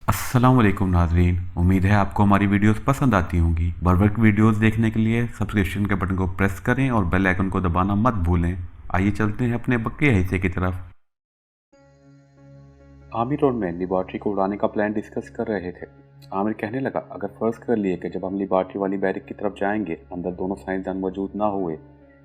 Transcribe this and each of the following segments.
अस्सलाम वालेकुम नाजरीन, उम्मीद है आपको हमारी वीडियोस पसंद आती होंगी। बर वक्त वीडियोस देखने के लिए सब्सक्रिप्शन के बटन को प्रेस करें और बेल आइकन को दबाना मत भूलें। आइए चलते हैं अपने बकिया हिस्से की तरफ। आमिर और मैं लेबॉर्ट्री को उड़ाने का प्लान डिस्कस कर रहे थे। आमिर कहने लगा, अगर फर्ज कर लिए कि जब हम लेबॉर्ट्री वाली बैरिक की तरफ जाएंगे अंदर दोनों साइंसदान मौजूद ना हुए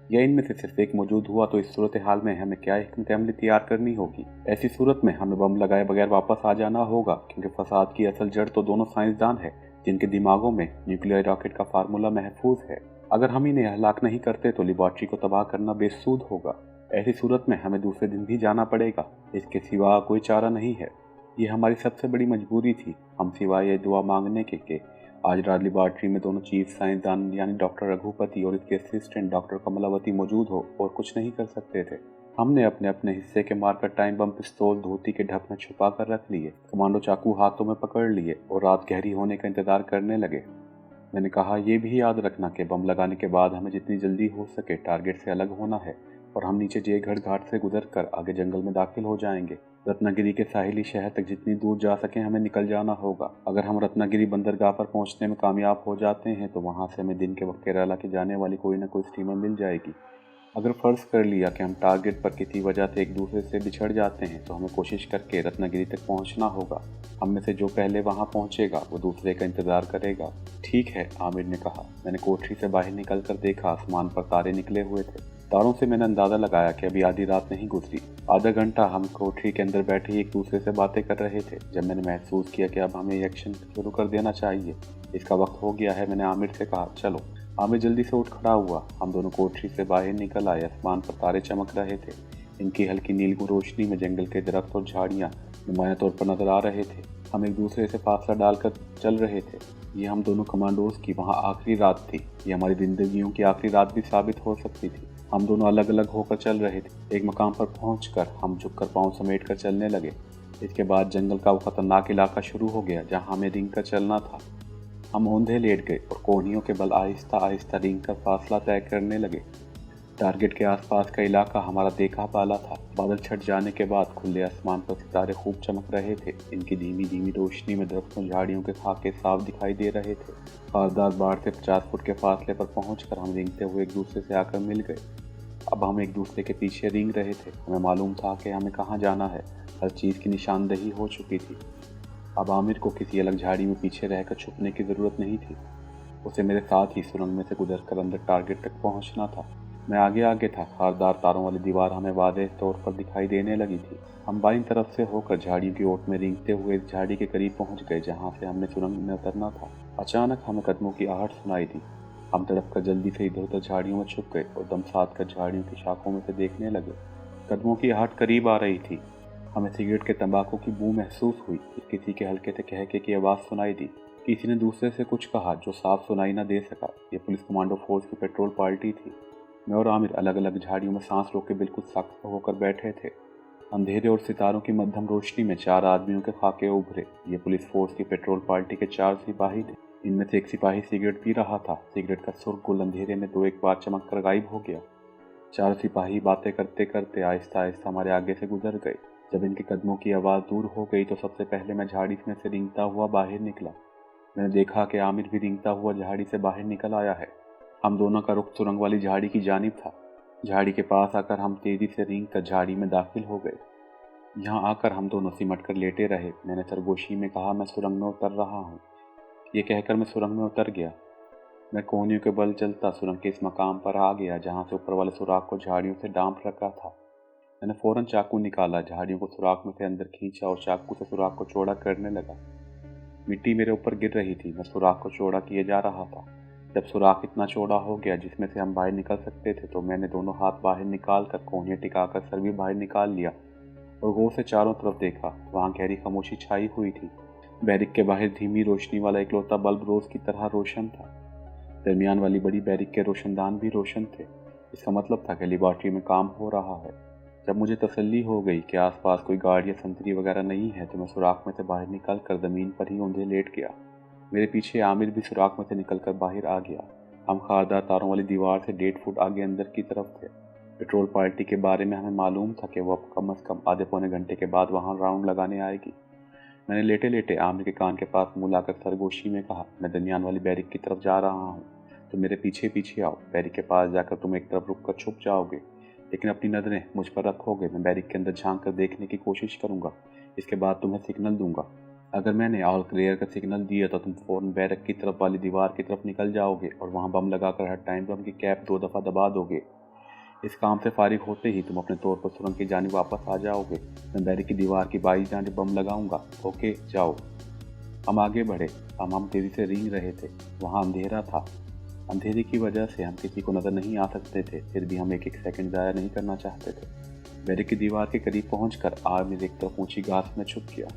या इनमें से सिर्फ एक मौजूद हुआ, तो इस सूरत हाल में हमें क्या हिकमत अमली तैयार करनी होगी। ऐसी सूरत में हमें बम लगाए बगैर वापस आ जाना होगा, क्योंकि फसाद की असल जड़ तो दोनों साइंसदान है जिनके दिमागों में न्यूक्लियर रॉकेट का फार्मूला महफूज है। अगर हम इन्हें हलाक नहीं करते तो लेबॉर्ट्री को तबाह करना बेसूद होगा। ऐसी सूरत में हमें दूसरे दिन भी जाना पड़ेगा, इसके सिवा कोई चारा नहीं है। ये हमारी सबसे बड़ी मजबूरी थी। हम सिवाय ये दुआ मांगने के आज रात लेबॉर्ट्री में दोनों चीफ साइंसदान यानी डॉक्टर रघुपति और इसके असिस्टेंट डॉक्टर कमलावती मौजूद हो और कुछ नहीं कर सकते थे। हमने अपने अपने हिस्से के मार्कर टाइम बम पिस्तौल धोती के ढक में छुपा कर रख लिए, कमांडो चाकू हाथों में पकड़ लिए और रात गहरी होने का इंतजार करने लगे। मैंने कहा, यह भी याद रखना कि बम लगाने के बाद हमें जितनी जल्दी हो सके टारगेट से अलग होना है और हम नीचे जयगढ़ घाट से गुजर कर आगे जंगल में दाखिल हो जाएंगे। रत्नागिरी के साहिली शहर तक जितनी दूर जा सके हमें निकल जाना होगा। अगर हम रत्नागिरी बंदरगाह पर पहुंचने में कामयाब हो जाते हैं तो वहां से हमें दिन के वक्त केरला की जाने वाली कोई न कोई स्टीमर मिल जाएगी। अगर फर्ज कर लिया कि हम टारगेट पर किसी वजह से एक दूसरे से बिछड़ जाते हैं तो हमें कोशिश करके रत्नागिरी तक पहुंचना होगा। हम में से जो पहले वहां पहुंचेगा वो दूसरे का इंतजार करेगा। ठीक है, आमिर ने कहा। मैंने कोठरी से बाहर निकल कर देखा, आसमान पर तारे निकले हुए थे। तारों से मैंने अंदाजा लगाया कि अभी आधी रात नहीं गुजरी। आधा घंटा हम कोठरी के अंदर बैठे ही एक दूसरे से बातें कर रहे थे। जब मैंने महसूस किया कि अब हमें एक्शन शुरू कर देना चाहिए, इसका वक्त हो गया है, मैंने आमिर से कहा, चलो। आमिर जल्दी से उठ खड़ा हुआ। हम दोनों कोठरी से बाहर निकल आए। आसमान पर तारे चमक रहे थे। इनकी हल्की नीली रोशनी में जंगल के दरख्त और झाड़ियां नुमाया तौर पर नजर आ रहे थे। हम एक दूसरे से फासला डालकर चल रहे थे। ये हम दोनों कमांडोज की वहाँ आखिरी रात थी। ये हमारी जिंदगियों की आखिरी रात भी साबित हो सकती थी। हम दोनों अलग अलग होकर चल रहे थे। एक मकाम पर पहुंचकर हम झुककर पांव समेट कर चलने लगे। इसके बाद जंगल का वो खतरनाक इलाका शुरू हो गया जहाँ हमें रिंग कर चलना था। हम औंधे लेट गए और कोहनियों के बल आहिस्ता आहिस्ता रिंग कर फासला तय करने लगे। टारगेट के आसपास का इलाका हमारा देखा पाला था। बादल छट जाने के बाद खुले आसमान पर सितारे खूब चमक रहे थे। इनकी धीमी धीमी रोशनी में दरख्तों झाड़ियों के खाके साफ दिखाई दे रहे थे। खारदार बाढ़ से 50 फुट के फासले पर पहुंचकर हम रेंगते हुए एक दूसरे से आकर मिल गए। अब हम एक दूसरे के पीछे रेंग रहे थे। हमें मालूम था कि हमें कहाँ जाना है। हर चीज़ की निशानदही हो चुकी थी। अब आमिर को किसी अलग झाड़ी में पीछे रहकर छुपने की ज़रूरत नहीं थी। उसे मेरे साथ ही सुरंग में से गुजरकर अंदर टारगेट तक पहुंचना था। मैं आगे आगे था। खारदार तारों वाली दीवार हमें वाज़ेह तौर पर दिखाई देने लगी थी। हम बाईं तरफ से होकर झाड़ियों की ओट में रेंगते हुए इस झाड़ी के करीब पहुंच गए जहां से हमने सुरंग में उतरना था। अचानक हमें कदमों की आहट सुनाई दी। हम तड़प कर जल्दी से इधर उधर झाड़ियों में छुप गए और दम साध कर झाड़ियों की शाखों में से देखने लगे। कदमों की आहट करीब आ रही थी। हमें सिगरेट के तंबाकू की बू महसूस हुई। फिर किसी के हल्के से कहके की आवाज़ सुनाई दी। किसी ने दूसरे से कुछ कहा जो साफ सुनाई न दे सका। ये पुलिस कमांडो फोर्स की पेट्रोल पार्टी थी। मैं और आमिर अलग अलग झाड़ियों में सांस रोके बिल्कुल सख्त होकर बैठे थे। अंधेरे और सितारों की मध्यम रोशनी में 4 आदमियों के खाके उभरे। ये पुलिस फोर्स की पेट्रोल पार्टी के 4 सिपाही थे। इनमें से एक सिपाही सिगरेट पी रहा था। सिगरेट का सुर्ख गुल अंधेरे में 2-1 बार चमक कर गायब हो गया। 4 सिपाही बातें करते करते आहिस्ता आहिस्ता हमारे आगे से गुजर गए। जब इनके कदमों की आवाज़ दूर हो गई तो सबसे पहले मैं झाड़ी में से रेंगता हुआ बाहर निकला। मैंने देखा कि आमिर भी रेंगता हुआ झाड़ी से बाहर निकल आया है। हम दोनों का रुख सुरंग वाली झाड़ी की जानिब था। झाड़ी के पास आकर हम तेजी से रेंग कर झाड़ी में दाखिल हो गए। यहाँ आकर हम दोनों सिमट कर लेटे रहे। मैंने सरगोशी में कहा, मैं सुरंग में उतर रहा हूँ। ये कहकर मैं सुरंग में उतर गया। मैं कोहनियों के बल चलता सुरंग के इस मकाम पर आ गया जहाँ से ऊपर वाले सुराख को झाड़ियों से डांप रखा था। मैंने फौरन चाकू निकाला, झाड़ियों को सुराख में से अंदर खींचा और चाकू से सुराख को चौड़ा करने लगा। मिट्टी मेरे ऊपर गिर रही थी। मैं सुराख को चौड़ा किए जा रहा था। जब सुराख इतना चौड़ा हो गया जिसमें से हम बाहर निकल सकते थे तो मैंने दोनों हाथ बाहर निकाल कर कोहनियाँ टिकाकर सर भी बाहर निकाल लिया और गौर से चारों तरफ देखा। वहाँ गहरी खामोशी छाई हुई थी। बैरिक के बाहर धीमी रोशनी वाला इकलौता बल्ब रोज की तरह रोशन था। दरमियान वाली बड़ी बैरिक के रोशनदान भी रोशन थे। इसका मतलब था कि लेबॉर्ट्री में काम हो रहा है। जब मुझे तसल्ली हो गई कि आसपास कोई गार्ड या संतरी वगैरह नहीं है तो मैं सुराख में से बाहर निकल कर ज़मीन पर ही औंधे लेट गया। मेरे पीछे आमिर भी सुराख में से निकलकर बाहर आ गया। हम खारदार तारों वाली दीवार से 1.5 फुट आगे अंदर की तरफ थे। पेट्रोल पार्टी के बारे में हमें मालूम था कि वो अब कम से कम आधे पौने घंटे के बाद वहाँ राउंड लगाने आएगी। मैंने लेटे लेटे आमिर के कान के पास मुँह लाकर सरगोशी में कहा, मैं दरमियान वाली बैरिक की तरफ जा रहा हूँ, तो मेरे पीछे पीछे आओ। बैरिक के पास जाकर तुम एक तरफ रुक कर छुप जाओगे, लेकिन अपनी नज़रें मुझ पर रखोगे। मैं बैरिक के अंदर झांक कर देखने की कोशिश करूँगा। इसके बाद तुम्हें सिग्नल दूंगा। अगर मैंने ऑल क्लियर का सिग्नल दिया तो तुम फ़ौरन बैरक की तरफ वाली दीवार की तरफ निकल जाओगे और वहाँ बम लगाकर हर टाइम बम की कैप 2 दफ़ा दबा दोगे। इस काम से फारिग होते ही तुम अपने तौर पर सुरंग की जानिब वापस आ जाओगे। मैं बैरक की दीवार की बाई जानिब बम लगाऊंगा। ओके, जाओ। हम आगे बढ़े। हम तेज़ी से रेंग रहे थे। वहाँ अंधेरा था। अंधेरे की वजह से हम किसी को नज़र नहीं आ सकते थे, फिर भी हम एक एक सेकंड ज़ाया नहीं करना चाहते थे। बैरक की दीवार के करीब पहुंचकर आमिर एक तरफ ऊंची घास में छुप गया।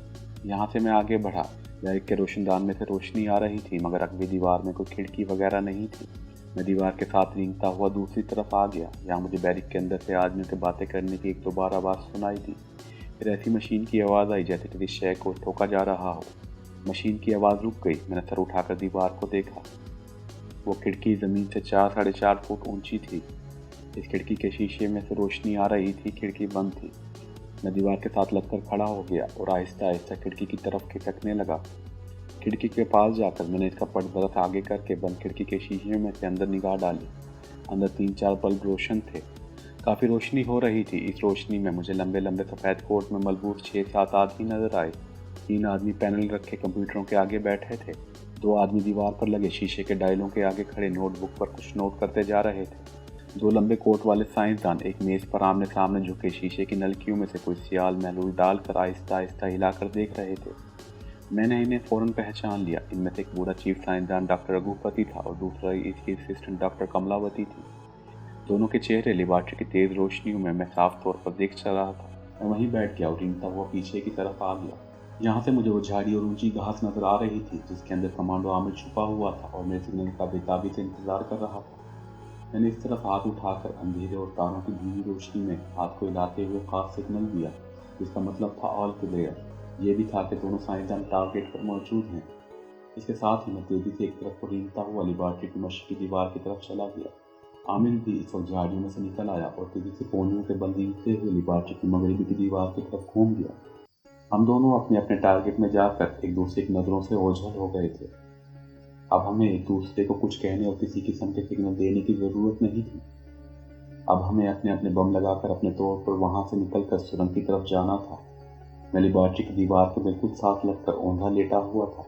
यहाँ से मैं आगे बढ़ा। बैरक के रोशनदान में से रोशनी आ रही थी, मगर अगली दीवार में कोई खिड़की वगैरह नहीं थी। मैं दीवार के साथ रेंगता हुआ दूसरी तरफ आ गया। यहाँ मुझे बैरक के अंदर से आदमियों से बातें करने की एक दोबारा आवाज़ सुनाई दी। फिर ऐसी मशीन की आवाज़ आई जैसे किसी शय को ठोका जा रहा हो। मशीन की आवाज़ रुक गई। मैंने सर उठाकर दीवार को देखा। वो खिड़की ज़मीन से 4-4.5 फुट ऊंची थी। इस खिड़की के शीशे में से रोशनी आ रही थी। खिड़की बंद थी। मैं दीवार के साथ लगकर खड़ा हो गया और आहिस्ता आहिस्ता खिड़की की तरफ खिसकने लगा। खिड़की के पास जाकर मैंने इसका पर्दा आगे करके बंद खिड़की के शीशे में से अंदर निगाह डाली। अंदर 3-4 बल्ब रोशन थे। काफ़ी रोशनी हो रही थी। इस रोशनी में मुझे लंबे लंबे सफ़ेद कोट में मलबूस 6-7 आदमी नजर आए। 3 आदमी पैनल रखे कंप्यूटरों के आगे बैठे थे। 2 आदमी दीवार पर लगे शीशे के डायलों के आगे खड़े नोटबुक पर कुछ नोट करते जा रहे थे। 2 लंबे कोट वाले साइंसदान एक मेज़ पर आमने सामने झुके शीशे की नलकियों में से कोई सियाल महलूल डालकर आहिस्ता आहिस्ता हिलाकर देख रहे थे। मैंने इन्हें फ़ौरन पहचान लिया। इनमें से एक बूढ़ा चीफ साइंसदान डॉक्टर रघुपति था और दूसरा इसकी असिस्टेंट डॉक्टर कमलावती थी। दोनों के चेहरे लेबॉर्ट्री की तेज़ रोशनियों में मैं साफ तौर पर देख रहा था। मैं वहीं बैठ गया और रेंगता हुआ पीछे की तरफ आ गया। यहाँ से मुझे वो झाड़ी और ऊंची घास नजर आ रही थी जिसके अंदर कमांडो आमिर छुपा हुआ था और मेरे सिग्नल का बेताबी से इंतजार कर रहा था। मैंने इस तरफ हाथ उठाकर अंधेरे और तारों की धीमी रोशनी में हाथ को हिलाते हुए खास सिग्नल दिया, जिसका मतलब था ऑल क्लियर। ये भी था कि दोनों साइंसदान टारगेट पर मौजूद हैं। इसके साथ ही मैं तेजी से एक तरफ को रेंगता हुआ लेबॉर्ट्री की मशक़ी दीवार की तरफ चला गया। आमिर भी इस वक्त झाड़ियों में से निकल आया और तेजी से कोनियों के बल रेंगते हुए लेबॉर्ट्री की मगरबी की दीवार की तरफ घूम गया। हम दोनों अपने अपने टारगेट में जाकर एक दूसरे की नज़रों से ओझल हो गए थे। अब हमें एक दूसरे को कुछ कहने और किसी किस्म के सिग्नल देने की ज़रूरत नहीं थी। अब हमें अपने अपने बम लगाकर अपने तौर पर वहाँ से निकलकर सुरंग की तरफ जाना था। मैं लेबॉर्ट्री की दीवार के बिल्कुल साथ लगकर औंधा लेटा हुआ था।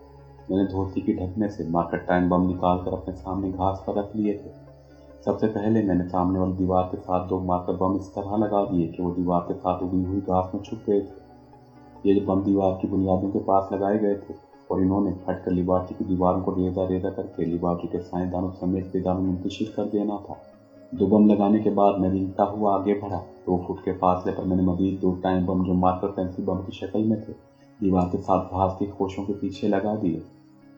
मैंने धोती के ढकने से मार्कर टाइम बम निकालकर अपने सामने घास पर रख लिए थे। सबसे पहले मैंने सामने वाली दीवार के साथ 2 मार्कर बम इस तरह लगा दिए कि वो दीवार के साथ उगी हुई घास में छुप गए थे। ये बम दीवार की बुनियादों के पास लगाए गए थे और इन्होंने फटकर लेबॉर्ट्री की दीवारों को रेजा रेजा करके लेबॉर्ट्री के साइंसदानों समेत फिजा में मुंतशिर कर देना था। 2 बम लगाने के बाद मैं रेंगता हुआ आगे बढ़ा। 2 फुट के फासले पर मैंने मजीद 2 टाइम बम जो मार्कर पेंसिल बम की शक्ल में थे दीवार के साथ घास के खोशों के पीछे लगा दिए।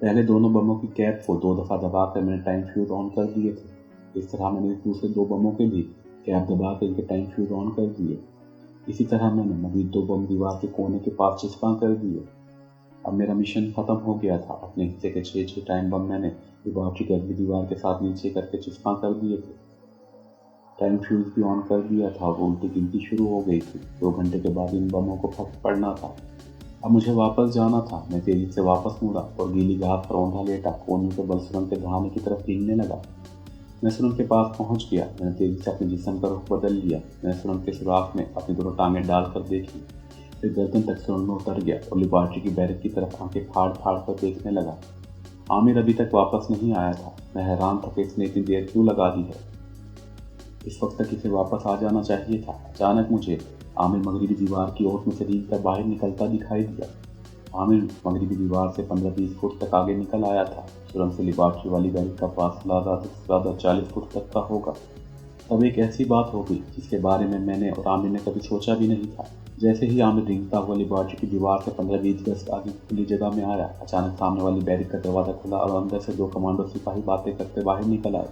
पहले दोनों बमों की कैप को 2 दफ़ा दबाकर मैंने टाइम फ्यूज ऑन कर दिए थे। इस तरह मैंने दूसरे 2 बमों के भी कैप दबाकर इनके टाइम फ्यूज ऑन कर दिए। इसी तरह मैंने मजीद 2 बम दीवार के कोने के पास चिस्पा कर दिए। अब मेरा मिशन ख़त्म हो गया था। अपने हिस्से के 6 टाइम बम मैंने लेबॉर्ट्री की अगली दीवार के साथ नीचे करके चिस्पा कर दिए थे। टाइम फ्यूज भी ऑन कर दिया था और उल्टी गिनती शुरू हो गई थी। 2 घंटे के बाद इन बमों को फट पड़ना था। अब मुझे वापस जाना था। मैं तेजी से वापस मुड़ा और गीली घास पर औंधा लेटा कोनियों के बल सुरंग के दहाने की तरफ भीगने लगा। मैं सुरंग के पास पहुंच गया। मैंने तेजी से अपने जिस्म का रुख बदल लिया। मैंने सुरंग के सुराख में अपनी दोनों टांगें डालकर देखी। फिर गर्दन तक सुरंग में उतर गया और लेबॉर्ट्री की बैरक की तरफ आंखें फाड़ फाड़ कर देखने लगा। आमिर अभी तक वापस नहीं आया था। मैं हैरान था कि इसने इतनी देर क्यों लगा दी है। इस वक्त तक इसे वापस आ जाना चाहिए था। अचानक मुझे आमिर मगरबी दीवार की ओर में से रेंगकर बाहर निकलता दिखाई दिया। आमिर मगरबी दीवार से 15-20 फुट तक आगे निकल आया था। सुरंग से लेबॉर्ट्री वाली बैरक का फासला ज़्यादा से ज़्यादा 40 फुट तक का होगा। तब एक ऐसी बात हो गई जिसके बारे में मैंने और आमिर ने कभी सोचा भी नहीं था। जैसे ही आमिर रेंगता हुआ लेबॉर्ट्री की दीवार से 15-20 गज आगे खुली जगह में आया, अचानक सामने वाली बैरक का दरवाज़ा खुला और अंदर से 2 कमांडो सिपाही बातें करते बाहर निकल आए।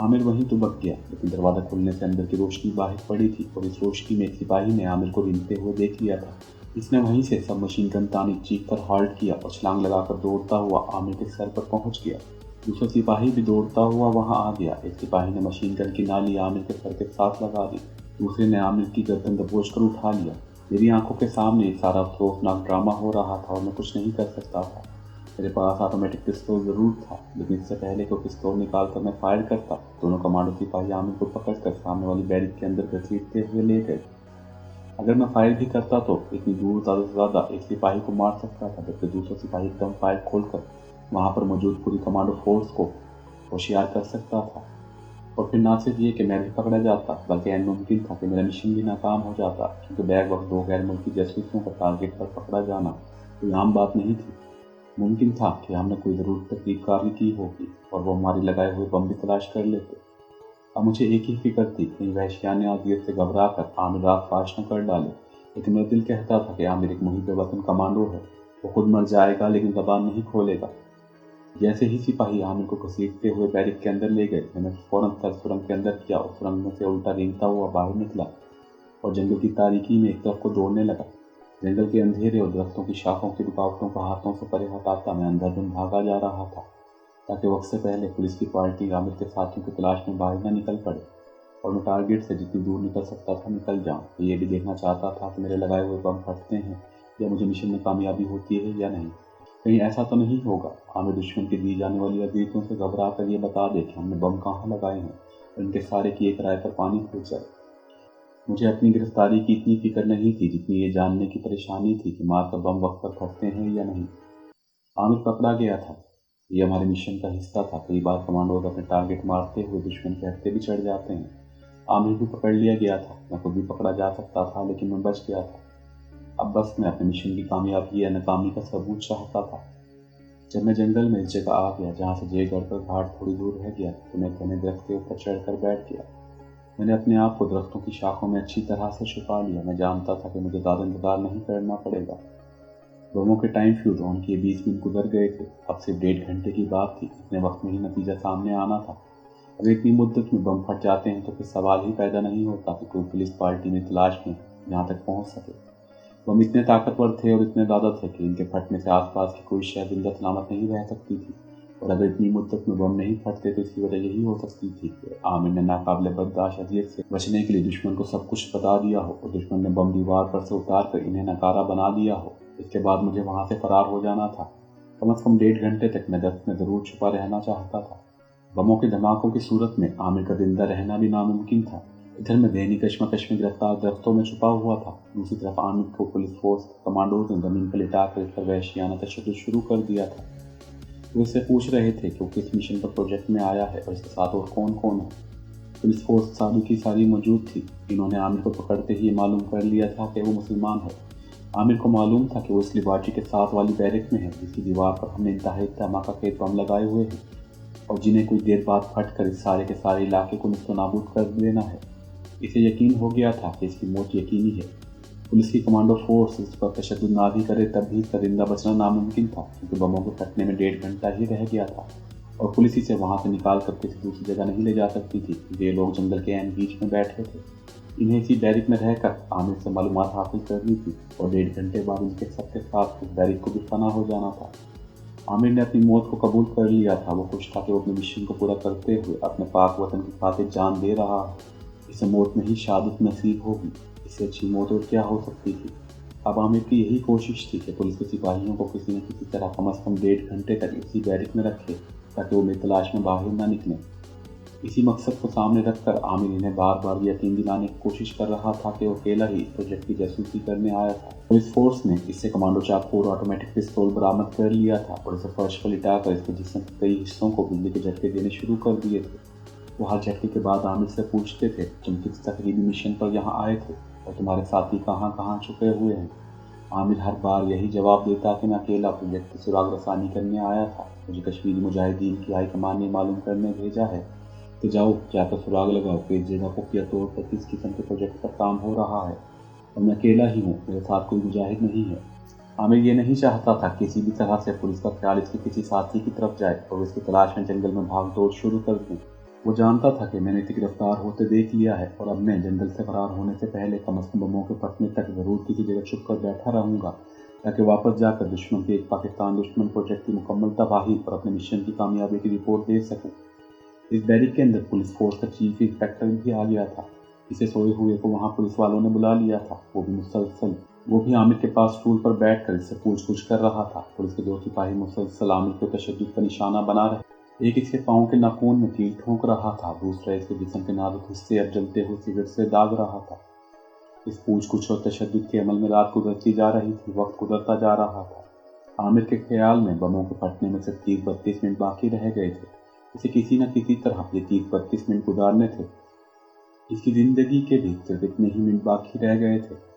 आमिर वहीं दुबक गया, लेकिन दरवाज़ा खुलने से अंदर की रोशनी बाहर पड़ी थी और इस रोशनी में एक सिपाही ने आमिर को रेंगते हुए देख लिया था। इसने वहीं से सब मशीन गन तानी चीख कर हाल्ट किया और छलांग लगाकर दौड़ता हुआ आमिर के सर पर पहुंच गया। दूसरा सिपाही भी दौड़ता हुआ वहां आ गया। एक सिपाही ने मशीन गन की नाली आमिर के सर के साथ लगा दी। दूसरे ने आमिर की गर्दन दबोच कर उठा लिया। मेरी आंखों के सामने एक सारा खौफनाक ड्रामा हो रहा था और मैं कुछ नहीं कर सकता था। मेरे पास ऑटोमेटिक पिस्तौल ज़रूर था, लेकिन इससे पहले कि पिस्तौल निकाल कर मैं फायर करता, दोनों कमांडो सिपाही आमिर को पकड़कर सामने वाली बैरिक के अंदर घसीटते हुए ले गए। अगर मैं फायर भी करता तो इतनी दूर ज़्यादा से ज़्यादा एक सिपाही को मार सकता था, जबकि दूसरा सिपाही एकदम फायर खोलकर वहाँ पर मौजूद पूरी कमांडो फोर्स को होशियार कर सकता था। और फिर ना सिर्फ ये कि मैं भी पकड़ा जाता, बल्कि ऐन मुमकिन था कि मेरा मिशन भी नाकाम हो जाता, क्योंकि बैग वक्त 2 गैर मुल्की जासूसों का टारगेट पर पकड़ा जाना कोई आम बात नहीं थी। मुमकिन था कि हमने कोई ज़रूर तकलीफ कार्रवाई की होगी और वो हमारे लगाए हुए बम भी तलाश कर लेते। अब मुझे एक ही फिक्र थी कि वहशियाने आदियत से घबरा कर आमिर रात फाश न कर डाले, लेकिन मेरा दिल कहता था कि आमिर एक मुहिब वतन कमांडो है, वो खुद मर जाएगा लेकिन ज़बान नहीं खोलेगा। जैसे ही सिपाही आमिर को घसीटते हुए बैरिक के अंदर ले गए, मैंने फौरन सर सुरंग के अंदर किया और सुरंग में से उल्टा रेंगता हुआ बाहर निकला और जंगल की तारीकी में एक तरफ को दौड़ने लगा। जंगल के अंधेरे और दरख्तों की शाखों की रुकावटों को हाथों से परे हटाता मैं अंधाधुंध भागा जा रहा था, ताकि वक्त से पहले पुलिस की पार्टी आमिर के साथियों की तलाश में बाहर न निकल पड़े और मैं टारगेट से जितनी दूर निकल सकता था निकल जाऊं। ये भी देखना चाहता था कि मेरे लगाए हुए बम फटते हैं या मुझे मिशन में कामयाबी होती है या नहीं। कहीं ऐसा तो नहीं होगा आमिर दुश्मन की दी जाने वाली अजीतों से घबरा कर ये बता दे कि हमने बम कहाँ लगाए हैं और इनके सारे किए किराए पर पानी फूट जाए। मुझे अपनी गिरफ्तारी की इतनी फिक्र नहीं थी जितनी ये जानने की परेशानी थी कि मार कर बम वक्त पर फटते हैं या नहीं। आमिर पकड़ा गया था, ये हमारे मिशन का हिस्सा था। कई बार कमांडोज अपने टारगेट मारते हुए दुश्मन के हत्थे भी चढ़ जाते हैं। आमिर भी पकड़ लिया गया था, मैं खुद भी पकड़ा जा सकता था, लेकिन मैं बच गया था। अब बस मैं अपने मिशन की कामयाबी या नाकामी का सबूत चाहता था। जब मैं जंगल में इस जगह आ गया जहाँ से जयगढ़ का घाट थोड़ी दूर रह गया, तो मैं घने दरख्त के ऊपर चढ़कर बैठ गया। मैंने अपने आप को दरख्तों की शाखों में अच्छी तरह से छुपा लिया। मैं जानता था कि मुझे ज़्यादा इंतजार नहीं करना पड़ेगा। बमों के टाइम फ्यूज ऑन किए 20 मिनट गुजर गए थे। अब सिर्फ 1.5 घंटे की बात थी। इतने वक्त में ही नतीजा सामने आना था। अगर इतनी मुद्दत में बम फट जाते हैं तो फिर सवाल ही पैदा नहीं होता कि कोई पुलिस पार्टी में तलाश में यहाँ तक पहुँच सके। बम इतने ताकतवर थे और इतने ज़्यादा थे कि इनके फटने से आसपास की कोई शहर जिंदा सलामत नहीं रह सकती थी। और अगर इतनी मुद्दत में बम नहीं फटते तो इसकी वजह यही हो सकती थी कि आमिर ने नाकाबिले बर्दाश्त अजियत से बचने के लिए दुश्मन को सब कुछ बता दिया हो और दुश्मन ने बम दीवार पर से उतार कर इन्हें नकारा बना दिया हो। इसके बाद मुझे वहाँ से फरार हो जाना था। कम से कम 1.5 घंटे तक मैं दफ्तर में ज़रूर छुपा रहना चाहता था। बमों के धमाकों की सूरत में आमिर का जिंदा रहना भी नामुमकिन था। इधर मैं ज़हनी कश्मकश में गिरफ्तार दरख्तों में छुपा हुआ था। दूसरी तरफ आमिर को पुलिस फोर्स कमांडोज ने ज़मीन पर लिटा कर इस पर वहशियाना तशद्दुद शुरू कर दिया था। वो इससे पूछ रहे थे कि वो किस मिशन पर प्रोजेक्ट में आया है और इसके साथ और कौन कौन है। पुलिस फोर्स सारी की सारी मौजूद थी। इन्होंने आमिर को पकड़ते ही मालूम कर लिया था कि वो मुसलमान है। आमिर को मालूम था कि वो इस लिबार्टी के साथ वाली बैरक में है, जिसकी दीवार पर हमने इंतहाई धमाका खेत बम लगाए हुए हैं और जिन्हें कुछ देर बाद फट कर इस सारे के सारे इलाके को निस्तनाबूद कर देना है। इसे यकीन हो गया था कि इसकी मौत यकीनी है। पुलिस की कमांडो फोर्स इस पर तशद्दुद ना भी करे तब भी इसका जिंदा बचना नामुमकिन था, क्योंकि बमों के फटने में 1.5 घंटा ही रह गया था और पुलिस इसे वहाँ से निकाल कर किसी दूसरी जगह नहीं ले जा सकती थी, क्योंकि ये लोग जंगल के ऐन बीच में बैठे थे। इन्हें इसी बैरिक में रहकर आमिर से मालूमात हासिल करनी थी और 1.5 घंटे बाद इनके सबके साथ इस बैरिक को भी फना हो जाना था। आमिर ने अपनी मौत को कबूल कर लिया था। वो खुश था कि वो अपने मिशन को पूरा करते हुए अपने पाक वतन की खातिर जान दे रहा है। इसे मौत में ही शहादत नसीब होगी। इससे अच्छी मौत और क्या हो सकती थी। अब आमिर की यही कोशिश थी कि पुलिस के सिपाहियों को किसी न किसी तरह कम से कम 1.5 घंटे तक इसी बैरिक में रखे, ताकि वो मेरी तलाश में बाहर न निकलें। इसी मकसद को सामने रखकर आमिर इन्हें बार बार यकीन दिलाने की कोशिश कर रहा था कि वो अकेला ही प्रोजेक्ट की जासूसी करने आया था। पुलिस फोर्स ने इससे कमांडो चाकू और ऑटोमेटिक पिस्तौल बरामद कर लिया था और इसे फर्श पर लिटाकर इसके जिस्म के कई हिस्सों को बिजली के झटके देने शुरू कर दिए थे। वो हर झटके के बाद आमिर से पूछते थे, तुम किस तकरीबी मिशन पर यहाँ आए थे और तुम्हारे साथी कहाँ कहाँ छुपे हुए हैं। आमिर हर बार यही जवाब देता कि मैं अकेला प्रोजेक्ट की सुराग रसानी करने आया था। मुझे कश्मीरी मुजाहिदीन की हाईकमान ने मालूम करने भेजा है कि जाओ जाकर सुराग लगाओ कि इस जगह खुफिया तौर पर किस किस्म के प्रोजेक्ट पर काम हो रहा है और मैं अकेला ही हूँ, मेरे साथ कोई मुजाहिद नहीं है। आमिर ये नहीं चाहता था किसी भी तरह से पुलिस का ख्याल इसके किसी साथी की तरफ जाए और इसकी तलाश में जंगल में भाग दौड़ शुरू कर दूँ। वो जानता था कि मैंने इसे गिरफ्तार होते देख लिया है और अब मैं जंगल से फरार होने से पहले कम से कम बमों के फटने तक ज़रूर किसी जगह छुप कर बैठा रहूँगा, ताकि वापस जाकर दुश्मन के एक पाकिस्तान दुश्मन प्रोजेक्ट की मुकम्मल तबाही और अपने मिशन की कामयाबी की रिपोर्ट दे सकूँ। इस बैरिक के अंदर पुलिस फोर्स का चीफ इंस्पेक्टर भी आ गया था। इसे सोए हुए को वहाँ पुलिस वालों ने बुला लिया था, वो भी मुसलसल। वो भी आमिर के पास स्टूल पर बैठकर इससे पूछ-पूछ कर रहा था। पुलिस के 2 सिपाही मुसलसल आमिर को तशद्दुद का निशाना बना रहे। एक इसके पाँव के नाखून में कील ठोंक रहा था, दूसरा इसके जिस्म के नाजुक हिस्से अब जलते हुए सिगरेट से दाग रहा था। इस पूछ-गुछ और तशद्दुद के अमल में रात गुजरती जा रही थी, वक्त गुजरता जा रहा था। आमिर के ख्याल में बमों के फटने में सिर्फ 30-32 मिनट बाकी रह गए थे। इसे किसी न किसी तरह ये 30-32 मिनट गुजारने थे। इसकी जिंदगी के भी सिर्फ इतने ही मिनट बाकी रह गए थे।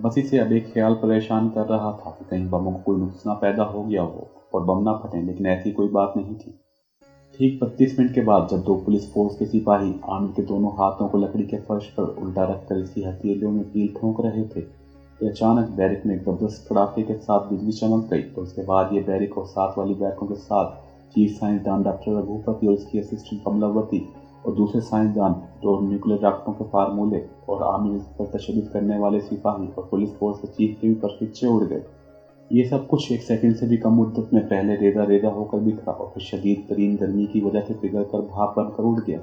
बस इसे अब एक ख्याल परेशान कर रहा था कि कहीं बमों को कोई नुकसान पैदा हो गया हो और बम ना फटे, लेकिन ऐसी कोई बात नहीं थी। ठीक 32 मिनट के बाद जब 2 पुलिस फोर्स के सिपाही आमिर के दोनों हाथों को लकड़ी के फर्श पर उल्टा रखकर इसकी हथेलियों में कील ठोंक रहे थे, तो अचानक बैरक में एक जबरदस्त कड़ाके के साथ बिजली चमक गई। और उसके बाद ये बैरक और साथ वाली बैरकों के साथ चीफ साइंसदान डॉक्टर रघुपति और उसकी असिस्टेंट कमलावती और दूसरे साइंसदान जो न्यूक्लियर डॉक्टरों के फार्मूले और आमिर पर तशद्दुद करने वाले सिपाही और पुलिस फोर्स के चीफ के भी परखीचे उड़ गए। ये सब कुछ 1 सेकंड से भी कम मुद्दत में पहले रेदा रेदा होकर बिखरा और फिर शदीद तरीन गर्मी की वजह से पिघल कर भाप बनकर उड़ गया।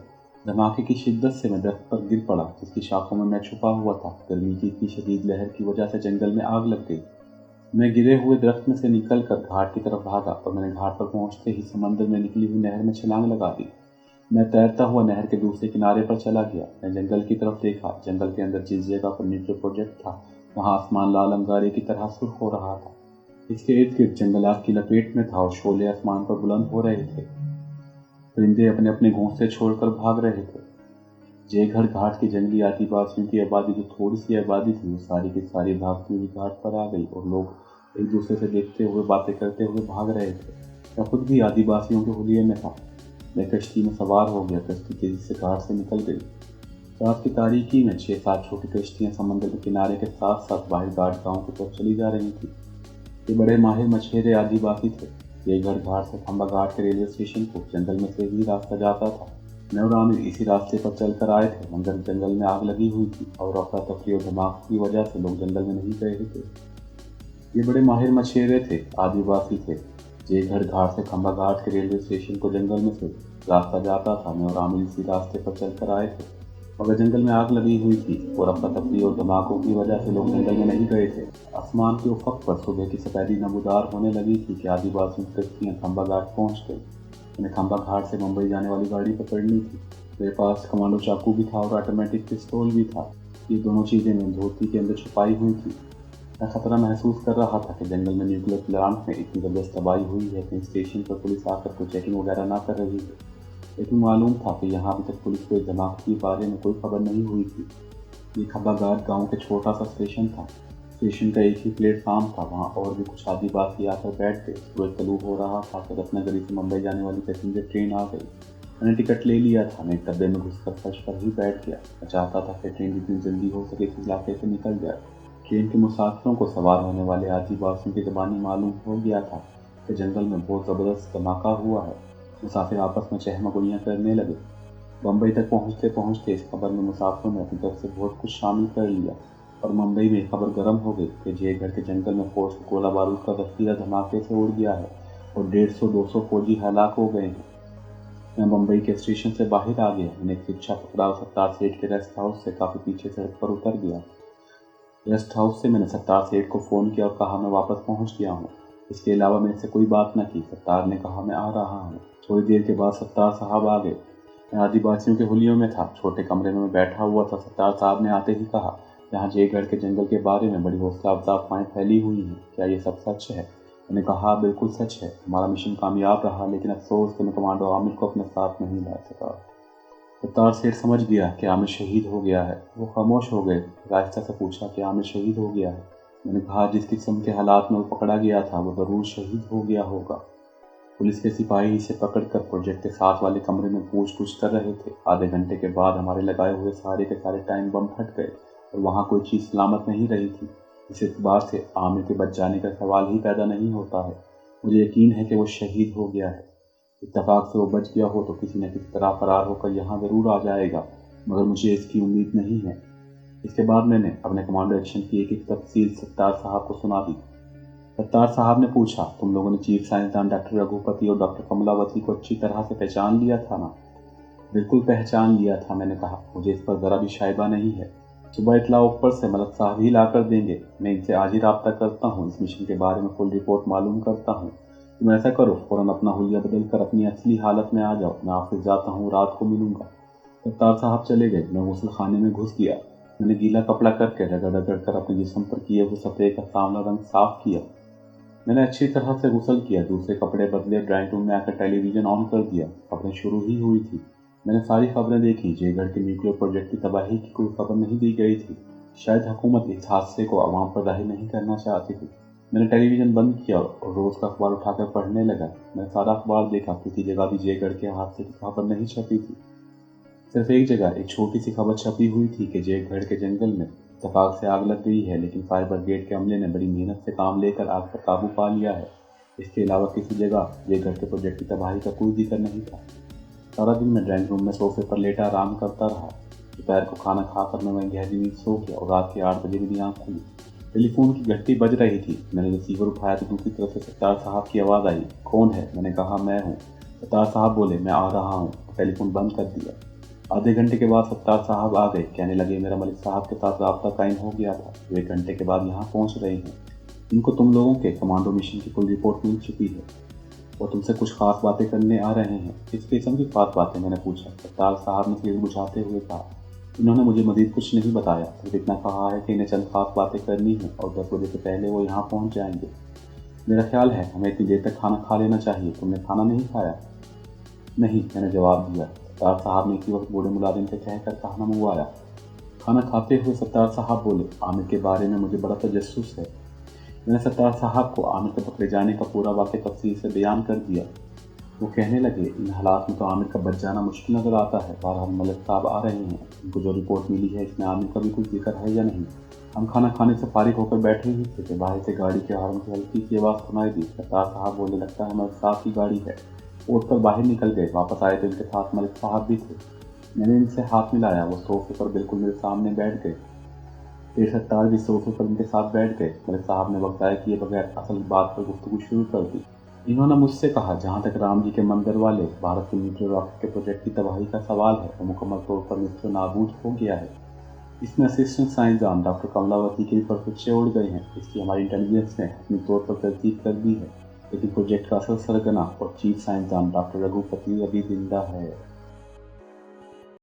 धमाके की शिद्दत से मैं दरख्त पर गिर पड़ा जिसकी शाखों में मैं छुपा हुआ था। गर्मी की इतनी शदीद लहर की वजह से जंगल में आग लग गई। मैं गिरे हुए दरख्त में से निकलकर घाट की तरफ भागा और मैंने घाट पर पहुंचते ही समंदर में निकली हुई नहर में छलांग लगा दी। मैं तैरता हुआ नहर के दूसरे किनारे पर चला गया। मैं जंगल की तरफ देखा। जंगल के अंदर जिस जगह पर न्यूक्लियर प्रोजेक्ट था वहाँ आसमान लाल अंगारे की तरह सुर्ख हो रहा था। इसके इर्द गिर्द जंगल आग की लपेट में था और शोले आसमान पर बुलंद हो रहे थे। परिंदे अपने अपने घोंसले छोड़कर भाग रहे थे। जयगढ़ घाट की जंगली आदिवासियों की आबादी जो थोड़ी सी आबादी थी वो सारी की सारी भागती हुई घाट पर आ गई और लोग एक दूसरे से देखते हुए बातें करते हुए भाग रहे थे। मैं खुद भी आदिवासियों के हुलिये में था। मैं कश्ती में सवार हो गया। कश्ती तेजी से घाट से निकल गई। रात की तारीकी में 6-7 छोटी कश्तियां समंदर के किनारे के साथ साथ बाहर घाट गांव की तरफ चली जा रही थी। ये बड़े माहिर मछेरे आदिवासी थे। जयगढ़ घाट से खंबा घाट के रेलवे स्टेशन को जंगल में से ही रास्ता जाता था। मैं और आमिर इसी रास्ते पर चलकर आए थे मगर जंगल में आग लगी हुई थी और अफरा तफरी और धमाके की वजह से लोग जंगल में नहीं गए थे। ये बड़े माहिर मछेरे थे, आदिवासी थे। जयगढ़ घाट से खंबा घाट के रेलवे स्टेशन को जंगल में से रास्ता जाता था। मैं और आमिर इसी रास्ते पर चलकर आए थे मगर जंगल में आग लगी हुई थी और अफरा तफरी और धमाकों की वजह से लोग जंगल में नहीं गए थे। आसमान के उफक पर सुबह की सफेदी नमूदार होने लगी थी कि आदिवासियों की कश्तियां खंबा घाट पहुंच गई। मैंने खंबा घाट से मुंबई जाने वाली गाड़ी पकड़नी थी। मेरे पास कमांडो चाकू भी था और ऑटोमेटिक पिस्तौल भी था। ये दोनों चीज़ें मेरी धोती के अंदर छुपाई हुई थी। मैं खतरा महसूस कर रहा था कि जंगल में न्यूक्लियर प्लांट में इतनी जबरदस्त तबाही हुई है कि स्टेशन पर पुलिस आकर कोई चेकिंग वगैरह ना कर रही है। लेकिन मालूम था कि यहाँ अभी तक पुलिस को इस धमाके के बारे में कोई खबर नहीं हुई थी। ये खंबा घाट गाँव के छोटा सा स्टेशन था। स्टेशन का एक ही प्लेटफार्म था। वहाँ और भी कुछ आदिवासी आकर बैठ गए। सूरज तलूब हो रहा था कि रत्नागिरी से मुंबई जाने वाली पैसेंजर ट्रेन आ गई। मैंने टिकट ले लिया था। मैं एक डब्बे में घुसकर फर्श पर ही बैठ गया। मैं चाहता था कि ट्रेन जितनी जल्दी हो सके इस इलाके से निकल जाए। ट्रेन के मुसाफिरों को सवार होने वाले आदिवासियों की ज़बानी मालूम हो गया था कि जंगल में बहुत ज़बरदस्त धमाका हुआ है। मुसाफिर आपस में चहमगुइयाँ करने लगे। बम्बई तक पहुँचते पहुँचते इस खबर में मुसाफिरों ने अपनी तरफ से बहुत कुछ शामिल कर लिया और मुंबई में खबर गर्म हो गई कि जयगढ़ के जंगल में फौज को गोला बारूद का जखीरा धमाके से उड़ गया है और 150-200 फौजी हलाक हो गए हैं। मैं मुंबई के स्टेशन से बाहर आ गया। मैंने एक रिक्शा पकड़ा और सत्तार सेठ के रेस्ट हाउस से काफ़ी पीछे सड़क पर उतर गया। रेस्ट हाउस से मैंने सत्तार सेठ को फ़ोन किया और कहा मैं वापस पहुंच गया हूं। इसके अलावा मैंने से कोई बात न की। सत्तार ने कहा मैं आ रहा हूं। थोड़ी देर के बाद सत्तार साहब आ गए। मैं आदिवासियों के हुलियों में था। छोटे कमरे में मैं बैठा हुआ था। सत्तार साहब ने आते ही कहा यहाँ जयगढ़ के जंगल के बारे में बड़ी हौसला अफजा अफवाहें फैली हुई हैं, क्या ये सब सच है? मैंने कहा बिल्कुल सच है। हमारा मिशन कामयाब रहा लेकिन अफसोस कि मैं कमांडो आमिर को अपने साथ नहीं ला सका। सत्तार सेठ समझ गया कि आमिर शहीद हो गया है। वो खामोश हो गए। रास्ता से पूछा कि आमिर शहीद हो गया है। मैंने कहा जिस किस्म के हालात में वो पकड़ा गया था वो ज़रूर शहीद हो गया होगा। पुलिस के सिपाही इसे पकड़कर प्रोजेक्ट के साथ वाले कमरे में पूछ-पूछ कर रहे थे। आधे घंटे के बाद हमारे लगाए हुए सारे के सारे टाइम बम फट गए और वहाँ कोई चीज़ सलामत नहीं रही थी। इस एतबार से आमिर के बच जाने का सवाल ही पैदा नहीं होता है। मुझे यकीन है कि वो शहीद हो गया है। इत्तेफाक से वो बच गया हो तो किसी न किसी तरह फरार होकर यहाँ ज़रूर आ जाएगा, मगर मुझे इसकी उम्मीद नहीं है। इसके बाद मैंने अपने कमांडो एक्शन की एक तफसील सत्तार साहब को सुना दी। सत्तार साहब ने पूछा तुम लोगों ने चीफ साइंसदान डॉक्टर रघुपति और डॉक्टर कमलावती को अच्छी तरह से पहचान लिया था ना? बिल्कुल पहचान लिया था, मैंने कहा। मुझे इस पर ज़रा भी शाइबा नहीं है। सुबह इतला ऊपर से मलक साहब ही ला कर देंगे। मैं इनसे आज ही राब्ता करता हूँ, इस मिशन के बारे में फुल रिपोर्ट मालूम करता हूँ। तुम ऐसा करो, फ़ौरन अपना हुलिया बदल कर अपनी असली हालत में आ जाओ। मैं ऑफिस जाता हूँ, रात को मिलूंगा। सत्तार साहब चले गए। मैं गुस्ल खाने में घुस गया। मैंने गीला कपड़ा करके रगड़ रगड़ कर अपने जिस्म पर किए हुए सफ़े का सांवला रंग साफ किया। मैंने अच्छी तरह से गुस्ल किया, दूसरे कपड़े बदले, ड्राइंग रूम में आकर टेलीविज़न ऑन कर दिया। खबरें शुरू ही हुई थी। मैंने सारी खबरें देखी। जयगढ़ के न्यूक्लियर प्रोजेक्ट की तबाही की कोई खबर नहीं दी गई थी। शायद हुकूमत इस हादसे को अवाम पर जाहिर नहीं करना चाहती थी। मैंने टेलीविज़न बंद किया और रोज़ का अखबार उठाकर पढ़ने लगा। मैंने सारा अखबार देखा, किसी जगह भी जयगढ़ के हादसे की खबर नहीं छपी थी। सिर्फ एक जगह एक छोटी सी खबर छपी हुई थी कि जयगढ़ के जंगल में इत्तेफाक से आग लग गई है, लेकिन फायर ब्रिगेड के अमले ने बड़ी मेहनत से काम लेकर आग पर काबू पा लिया है। इसके अलावा किसी जगह जयगढ़ के प्रोजेक्ट की तबाही का कोई जिक्र नहीं था। सारा दिन मैं ड्राइंग रूम में सोफे पर लेटा आराम करता रहा। दोपहर को खाना खाकर मैं गहरी नींद सो गया और रात के 8 बजे मेरी आँख खुली। टेलीफोन की घंटी बज रही थी। मैंने रिसीवर उठाया तो दूसरी तरफ से सत्तार साहब की आवाज़ आई। कौन है? मैंने कहा, मैं हूँ। सत्तार साहब बोले, मैं आ रहा हूँ। टेलीफोन बंद कर दिया। आधे घंटे के बाद सत्तार साहब आ गए। कहने लगे, मेरा मलिक साहब के साथ राब्ता कायम हो गया था। वो 1 घंटे के बाद यहाँ पहुँच रहे हैं। इनको तुम लोगों के कमांडो मिशन की फुल रिपोर्ट मिल चुकी है और तुमसे कुछ खास बातें करने आ रहे हैं। किस किस्म की खास बातें? मैंने पूछा। सत्तार साहब ने सिर बुझाते हुए कहा, इन्होंने मुझे मजीद कुछ नहीं बताया, सिर्फ इतना कहा है कि इन्हें चंद खास बातें करनी है और 10 बजे से पहले वो यहाँ पहुँच जाएंगे। मेरा ख्याल है हमें इतनी देर तक खाना खा लेना चाहिए। तुमने खाना नहीं खाया? नहीं, मैंने जवाब दिया। सत्तार साहब ने इसी वक्त बूढ़े मुलाजिम से कहकर खाना मंगवाया। खाना खाते हुए सत्तार साहब बोले, आमिर के बारे में मुझे बड़ा तजस्सुस है। मैंने सत्तार साहब को आमिर के पकड़े जाने का पूरा वाक़या तफसील से बयान कर दिया। वो कहने लगे, इन हालात में तो आमिर का बच जाना मुश्किल नज़र आता है। बहरहाल मलिक साहब आ रहे हैं। उनको जो रिपोर्ट मिली है इसमें आमिर का भी कुछ जिक्र है या नहीं? हम खाना खाने से फारिग होकर बैठे ही थे कि बाहर से गाड़ी के हॉर्न की हल्की सी आवाज़ सुनाई दी। सत्तार साहब बोले, लगता है मलिक साहब की गाड़ी है। उठ कर बाहर निकल गए। वापस आए तो इनके साथ मलिक साहब भी थे। मैंने इनसे हाथ मिलाया। वो सोफे पर बिल्कुल मेरे सामने बैठ गए। फिर सत्तार भी सोफे पर इनके साथ बैठ गए। मलिक साहब ने वक्त ज़ाया किए बगैर असल बात पर गुफ्तगू शुरू कर दी। इन्होंने मुझसे कहा, जहाँ तक राम जी के मंदिर वाले भारत के न्यूक्लियर रॉकेट के प्रोजेक्ट की तबाही का सवाल है, वो मुकम्मल तौर पर निस्फ नाबूद हो गया है। इसमें असिस्टेंट साइंसदान डॉक्टर कमलावती के भी परखच्चे उड़ गए हैं। इसकी हमारी इंटेलिजेंस ने अपनी तौर पर तस्दीक कर दी है, लेकिन प्रोजेक्ट का असल सरगना और चीफ साइंसदान डॉक्टर रघुपति अभी जिंदा है।